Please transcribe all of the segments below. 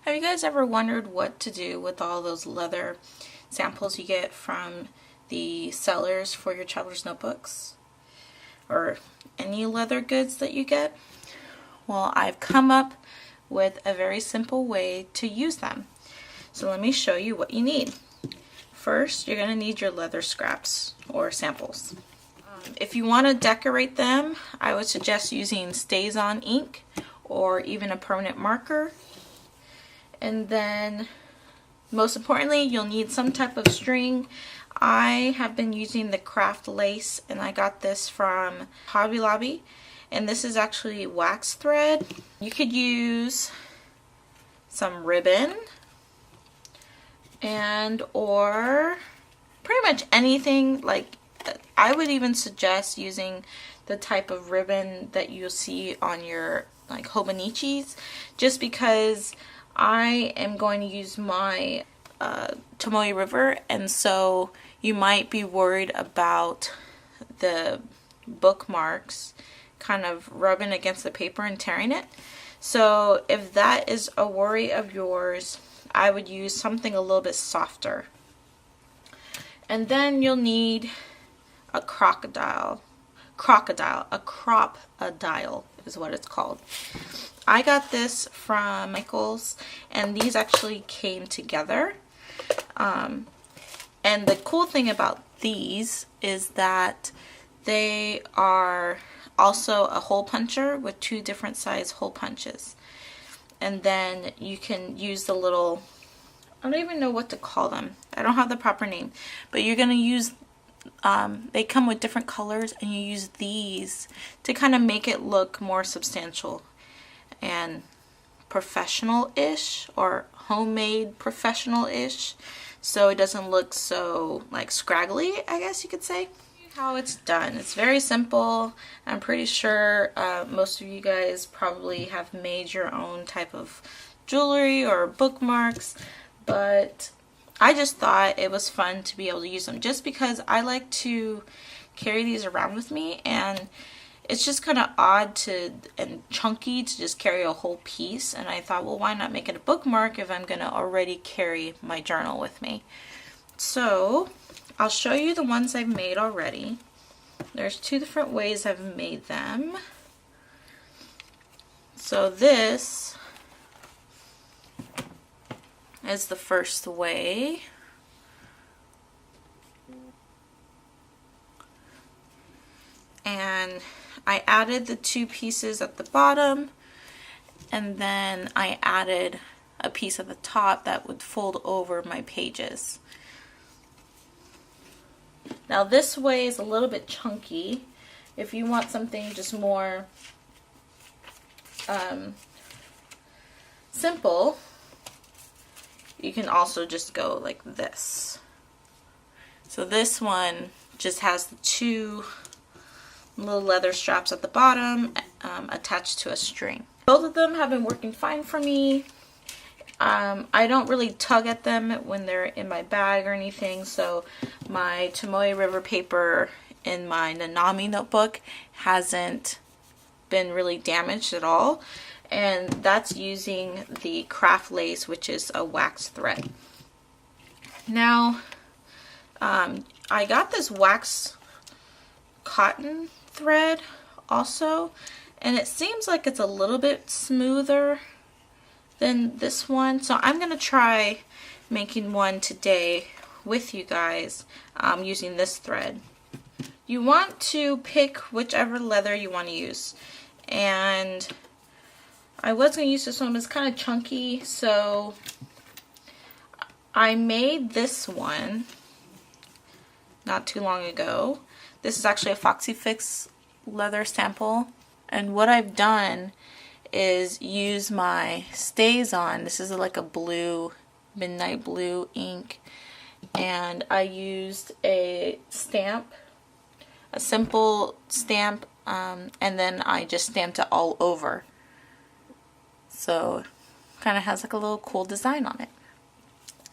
Have you guys ever wondered what to do with all those leather samples you get from the sellers for your traveler's notebooks? Or any leather goods that you get? Well, I've come up with a very simple way to use them. So let me show you what you need. First, you're going to need your leather scraps or samples. If you want to decorate them, I would suggest using StazOn ink or even a permanent marker. And then, most importantly, you'll need some type of string. I have been using the craft lace, and I got this from Hobby Lobby. And this is actually wax thread. You could use some ribbon and or pretty much anything. Like, I would even suggest using the type of ribbon that you'll see on your like hobonichis, just because I am going to use my Tomoe River, and so you might be worried about the bookmarks kind of rubbing against the paper and tearing it. So if that is a worry of yours, I would use something a little bit softer. And then you'll need a crocodile is what it's called. I got this from Michael's, and these actually came together. And the cool thing about these is that they are also a hole puncher with 2 different size hole punches. And then you can use the little, I don't even know what to call them. I don't have the proper name. But you're going to use, they come with different colors, and you use these to kind of make it look more substantial and professional-ish, or homemade professional-ish, so it doesn't look so like scraggly, I guess you could say. How it's done, it's very simple. I'm pretty sure most of you guys probably have made your own type of jewelry or bookmarks, but I just thought it was fun to be able to use them, just because I like to carry these around with me, and it's just kind of odd and chunky to just carry a whole piece. And I thought, well, why not make it a bookmark if I'm going to already carry my journal with me? So I'll show you the ones I've made already. There's 2 different ways I've made them. So this is the first way. And I added the 2 pieces at the bottom, and then I added a piece at the top that would fold over my pages. Now this way is a little bit chunky. If you want something just more simple, you can also just go like this. So this one just has the 2 little leather straps at the bottom attached to a string. Both of them have been working fine for me. I don't really tug at them when they're in my bag or anything, so my Tomoe River paper in my Nanami notebook hasn't been really damaged at all, and that's using the craft lace, which is a wax thread. Now I got this wax cotton thread also, and it seems like it's a little bit smoother than this one, so I'm gonna try making one today with you guys using this thread. You want to pick whichever leather you want to use, and I was gonna use this one, but it's kind of chunky, so I made this one not too long ago. This is actually a Foxy Fix leather sample, and what I've done is use my StazOn. This is like a blue, midnight blue ink, and I used a stamp, a simple stamp, and then I just stamped it all over. So kind of has like a little cool design on it.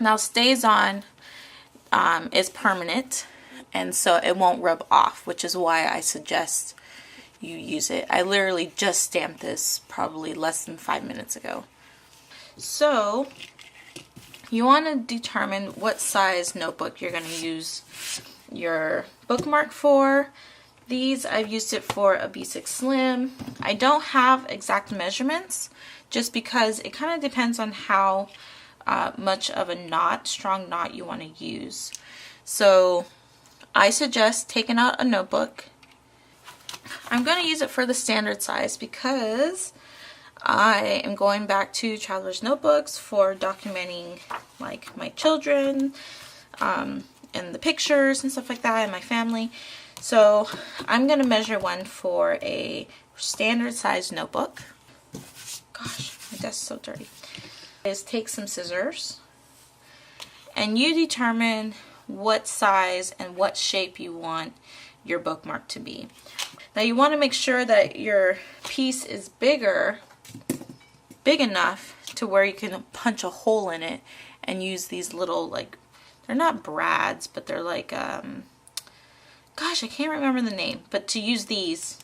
Now StazOn is permanent, and so it won't rub off, which is why I suggest you use it. I literally just stamped this probably less than 5 minutes ago. So you want to determine what size notebook you're going to use your bookmark for. These, I've used it for a B6 Slim. I don't have exact measurements just because it kind of depends on how much of a knot, strong knot you want to use. So I suggest taking out a notebook. I'm going to use it for the standard size because I am going back to traveler's notebooks for documenting like my children and the pictures and stuff like that and my family. So I'm going to measure one for a standard size notebook. Gosh, my desk's so dirty. Is take some scissors and you determine what size and what shape you want your bookmark to be. Now you want to make sure that your piece is big enough to where you can punch a hole in it and use these little, like, they're not brads, but they're like gosh, I can't remember the name, but to use these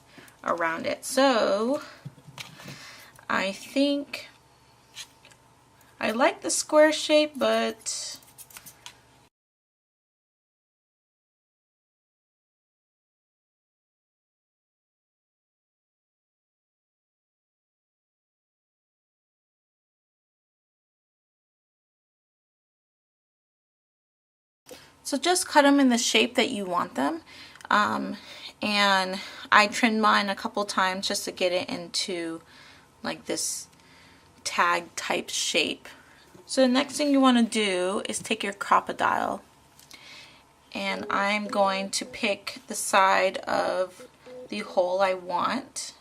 around it. So I think I like the square shape, but so just cut them in the shape that you want them. And I trimmed mine a couple times just to get it into like this tag type shape. So the next thing you want to do is take your crocodile, and I'm going to pick the side of the hole I want.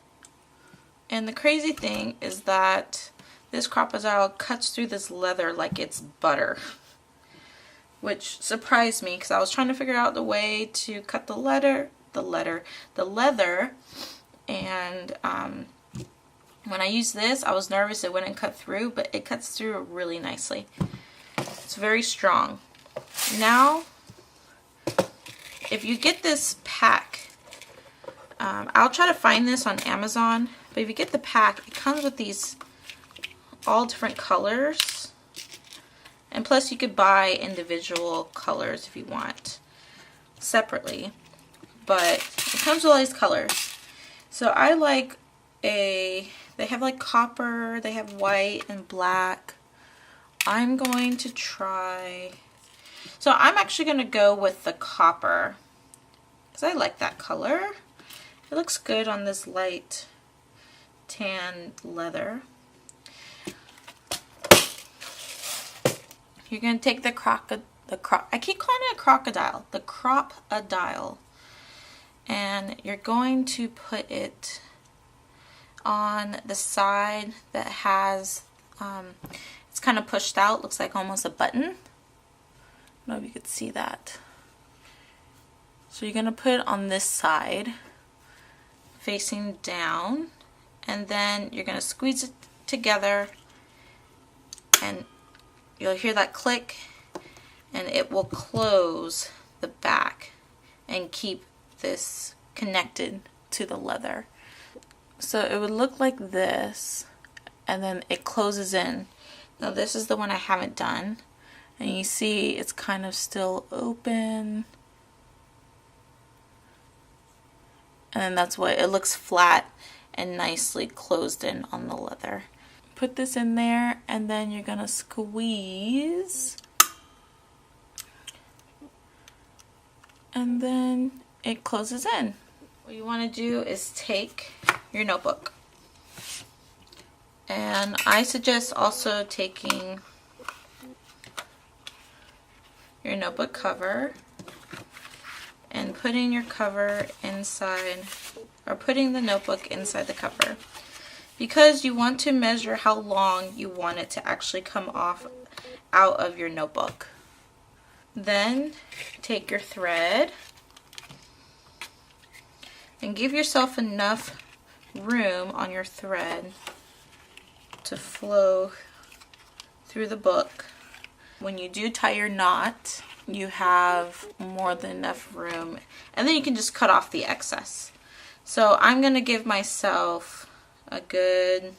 And the crazy thing is that this crocodile cuts through this leather like it's butter, which surprised me because I was trying to figure out the way to cut the leather, and when I used this, I was nervous it wouldn't cut through, but it cuts through really nicely. It's very strong. Now, if you get this pack, I'll try to find this on Amazon, but if you get the pack, it comes with these all different colors. And plus you could buy individual colors if you want separately. But it comes with all these colors. So I like they have like copper, they have white and black. I'm going to try, so I'm actually going to go with the copper because I like that color. It looks good on this light tan leather. You're going to take I keep calling it a crocodile, the crop-a-dial, and you're going to put it on the side that has, it's kind of pushed out, looks like almost a button. I don't know if you could see that. So you're going to put it on this side, facing down, and then you're going to squeeze it together, and you'll hear that click, and it will close the back and keep this connected to the leather. So it would look like this, and then it closes in. Now this is the one I haven't done, and you see it's kind of still open, and then that's what it looks, flat and nicely closed in on the leather. Put this in there, and then you're gonna squeeze, and then it closes in. What you want to do is take your notebook, and I suggest also taking your notebook cover and putting your cover inside, or putting the notebook inside the cover, because you want to measure how long you want it to actually come off out of your notebook. Then take your thread and give yourself enough room on your thread to flow through the book. When you do tie your knot, you have more than enough room, and then you can just cut off the excess. So I'm going to give myself a good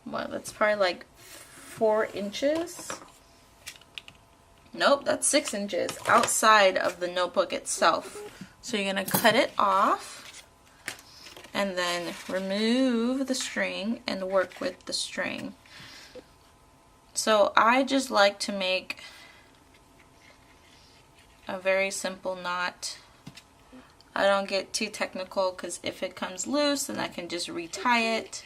what, that's probably like 4 inches. Nope, that's 6 inches outside of the notebook itself. So you're gonna cut it off and then remove the string and work with the string. So I just like to make a very simple knot. I don't get too technical because if it comes loose, then I can just retie it.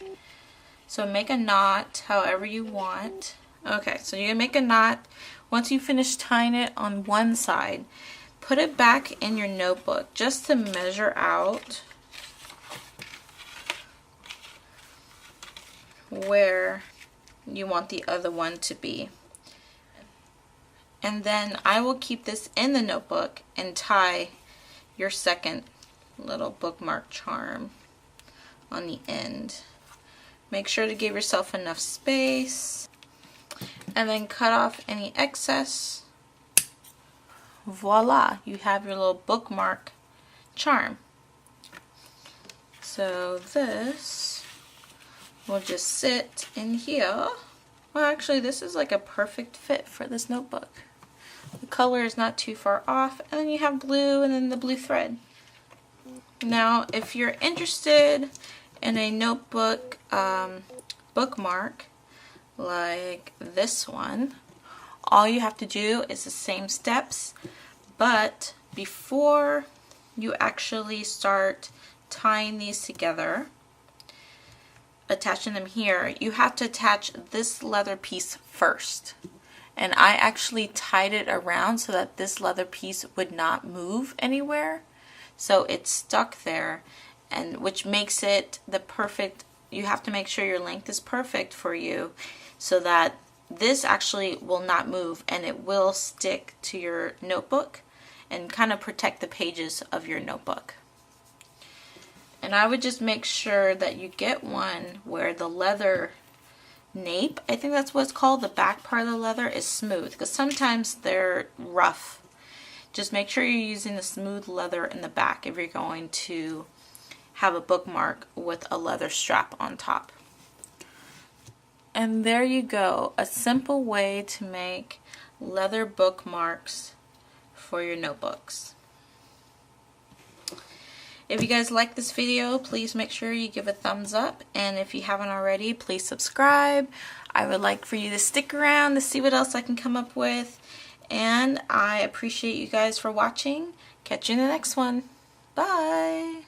So make a knot however you want. Okay, so you're gonna make a knot. Once you finish tying it on one side, put it back in your notebook just to measure out where you want the other one to be. And then I will keep this in the notebook and tie your second little bookmark charm on the end. Make sure to give yourself enough space and then cut off any excess. Voila, you have your little bookmark charm. So this will just sit in here. Well, actually this is like a perfect fit for this notebook. The color is not too far off, and then you have blue and then the blue thread. Now if you're interested in a notebook bookmark like this one, all you have to do is the same steps, but before you actually start tying these together, attaching them here, you have to attach this leather piece first. And I actually tied it around so that this leather piece would not move anywhere. So it's stuck there, and which makes it the perfect, you have to make sure your length is perfect for you so that this actually will not move and it will stick to your notebook and kind of protect the pages of your notebook. And I would just make sure that you get one where the leather nape, I think that's what it's called, the back part of the leather is smooth, because sometimes they're rough. Just make sure you're using the smooth leather in the back if you're going to have a bookmark with a leather strap on top. And there you go, a simple way to make leather bookmarks for your notebooks. If you guys like this video, please make sure you give a thumbs up, and if you haven't already, please subscribe. I would like for you to stick around to see what else I can come up with, and I appreciate you guys for watching. Catch you in the next one. Bye!